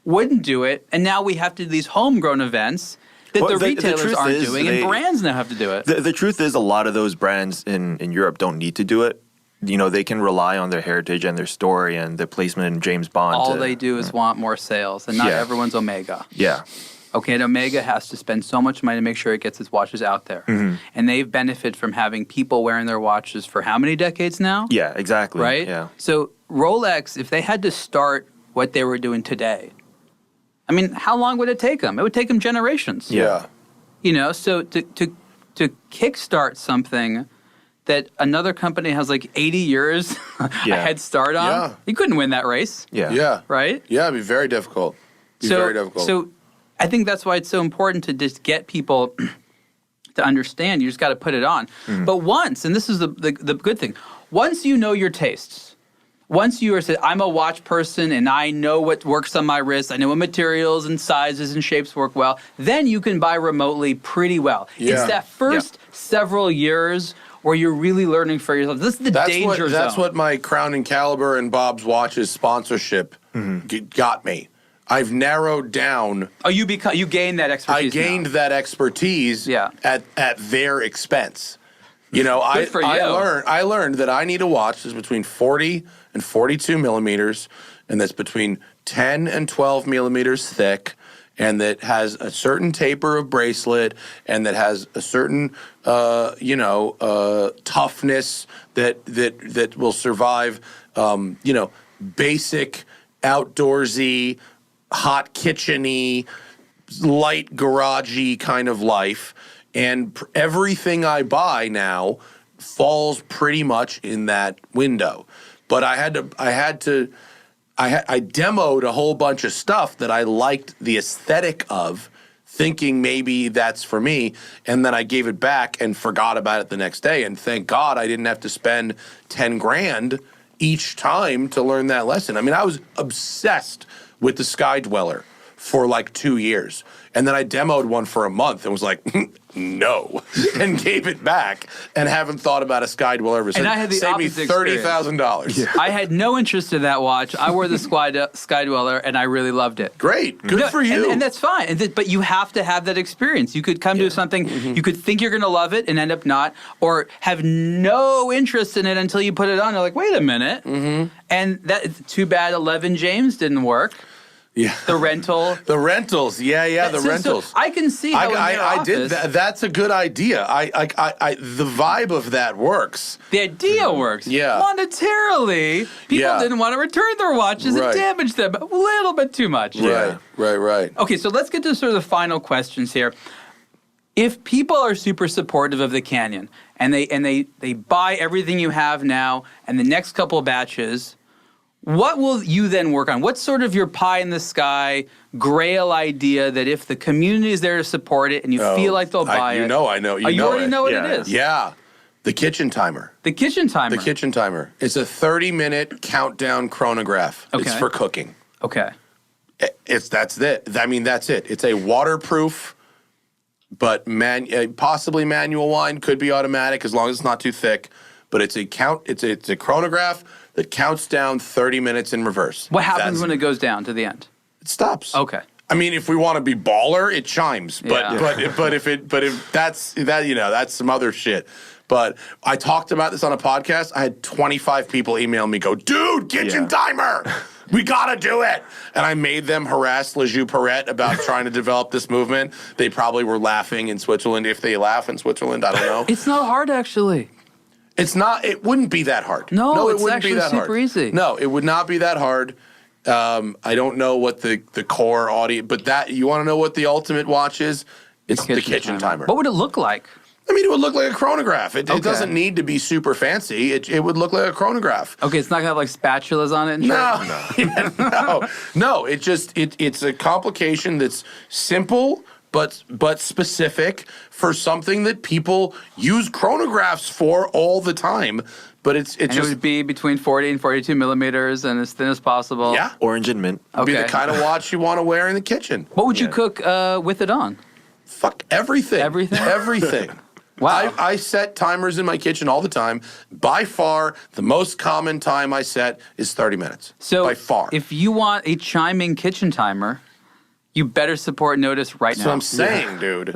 wouldn't do it. And now we have to do these homegrown events that the retailers aren't doing, and brands now have to do it. The truth is, a lot of those brands in Europe don't need to do it. You know, they can rely on their heritage and their story and the placement in James Bond. All they do is want more sales, and not everyone's Omega. Yeah. Okay, and Omega has to spend so much money to make sure it gets its watches out there. And they've benefited from having people wearing their watches for how many decades now? Yeah, exactly. Right? Yeah. So Rolex, if they had to start what they were doing today, I mean, how long would it take them? It would take them generations. Yeah. You know, so to kickstart something that another company has like 80 years a head start on, you couldn't win that race. Yeah. Yeah. Right? Yeah, it'd be very difficult. Very difficult. So I think that's why it's so important to just get people to understand. You just got to put it on. But once, and this is the good thing, once you know your tastes, once you are said, I'm a watch person and I know what works on my wrist, I know what materials and sizes and shapes work well, then you can buy remotely pretty well. Yeah. It's that first several years where you're really learning for yourself. This is the danger zone. That's what my Crown and Caliber and Bob's Watches sponsorship got me. I've narrowed down. Oh, you gained that expertise. I gained that expertise at their expense. You know, I learned that I need a watch that's between 40 and 42 millimeters, and that's between 10 and 12 millimeters thick, and that has a certain taper of bracelet, and that has a certain toughness that will survive basic outdoorsy, hot kitchen-y, light garage-y kind of life. And everything I buy now falls pretty much in that window. But I demoed a whole bunch of stuff that I liked the aesthetic of, thinking maybe that's for me, and then I gave it back and forgot about it the next day. And thank God I didn't have to spend 10 grand each time to learn that lesson. I mean, I was obsessed with the Sky Dweller for like 2 years. And then I demoed one for a month and was like, no, and gave it back and haven't thought about a Sky Dweller ever since. And I had the Saved me opposite $30,000. Yeah. I had no interest in that watch. I wore the Sky Dweller, and I really loved it. Great. Good for you. And that's fine. But you have to have that experience. You could come to something, you could think you're going to love it and end up not, or have no interest in it until you put it on. You're like, wait a minute. And that too bad 11 James didn't work. Yeah. The rental. The rentals. Yeah, the rentals. So I can see how I did that. That's a good idea. The vibe of that works. The idea works. Yeah. Monetarily, people didn't want to return their watches and damage them a little bit too much. Right. Okay, so let's get to sort of the final questions here. If people are super supportive of the Canyon and they buy everything you have now and the next couple of batches, what will you then work on? What's sort of your pie in the sky grail idea that if the community is there to support it and you feel like they'll buy it? I know. You already know what it is. Yeah. The kitchen timer. The kitchen timer. The kitchen timer. It's a 30-minute countdown chronograph. Okay. It's for cooking. Okay. That's it. I mean, that's it. It's a waterproof, but possibly manual wind. Could be automatic as long as it's not too thick. But it's a chronograph that counts down 30 minutes in reverse. What happens when it goes down to the end? It stops. Okay. I mean, if we want to be baller, it chimes. But if that's some other shit. But I talked about this on a podcast. I had 25 people email me, go, dude, kitchen timer. We gotta do it. And I made them harass Le Jeux Perret about trying to develop this movement. They probably were laughing in Switzerland. If they laugh in Switzerland, I don't know. It's not hard, actually. It's not. It wouldn't be that hard. No, it it's wouldn't be actually that super hard. easy. No, it would not be that hard. I don't know what the core audience, but that you want to know what the ultimate watch is? It's the kitchen timer. What would it look like? I mean, it would look like a chronograph. It doesn't need to be super fancy. It would look like a chronograph. Okay, it's not gonna have like spatulas on it and no. It's a complication that's simple, but specific for something that people use chronographs for all the time. But it's And it just would be between 40 and 42 millimeters and as thin as possible. yeah, Orange and mint. be the Okay. kind of watch you want to wear in the kitchen. What would you Yeah. cook with it on? Fuck everything. Everything? Everything. Wow. I set timers in my kitchen all the time. By far, the most common time I set is 30 minutes. So by far. if you want a chiming kitchen timer, you better support Nodus right That's now. what I'm saying, dude.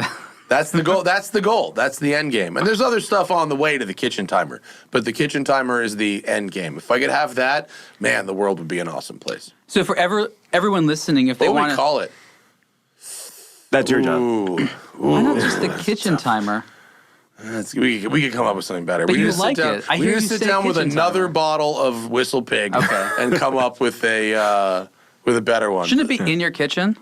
That's the goal. That's the goal. That's the end game. And there's other stuff on the way to the kitchen timer, but the kitchen timer is the end game. If I could have that, man, the world would be an awesome place. So for everyone listening, if they What do want we to, call it? That's your job. Ooh. why not just the kitchen timer? We could come up with something better. But we you need to like sit down, it. I we hear need to you sit say down with kitchen another timer. bottle of Whistle Pig Okay. and come up with a better one. Shouldn't it be in your kitchen?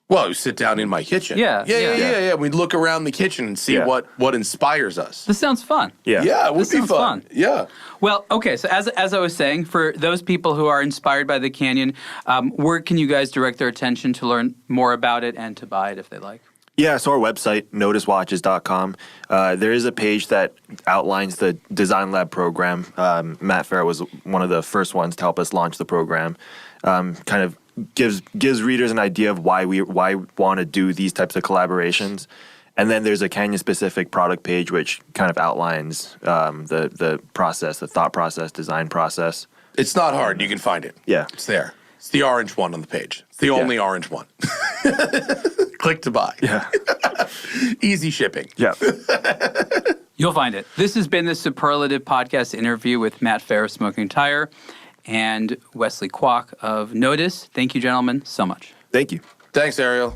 Well, you sit down in my kitchen. Yeah, Yeah. yeah. We'd look around the kitchen and see Yeah. what inspires us. This sounds fun. Yeah. Yeah, it would This be sounds fun. fun. Yeah. Well, okay. So as I was saying, for those people who are inspired by the Canyon, where can you guys direct their attention to learn more about it and to buy it if they like? Yeah, so our website, noduswatches.com, there is a page that outlines the Design Lab program. Matt Farah was one of the first ones to help us launch the program. Kind of gives readers an idea of why we want to do these types of collaborations. And then there's a Canyon-specific product page which kind of outlines the process, the thought process, design process. It's not hard. You can find it. Yeah. It's there. It's the orange one on the page. It's the only orange one. Click to buy. Yeah. Easy shipping. Yeah. You'll find it. This has been the Superlative Podcast interview with Matt Farah, Smoking Tire, and Wesley Kwok of Nodus. Thank you, gentlemen, so much. Thank you. Thanks, Ariel.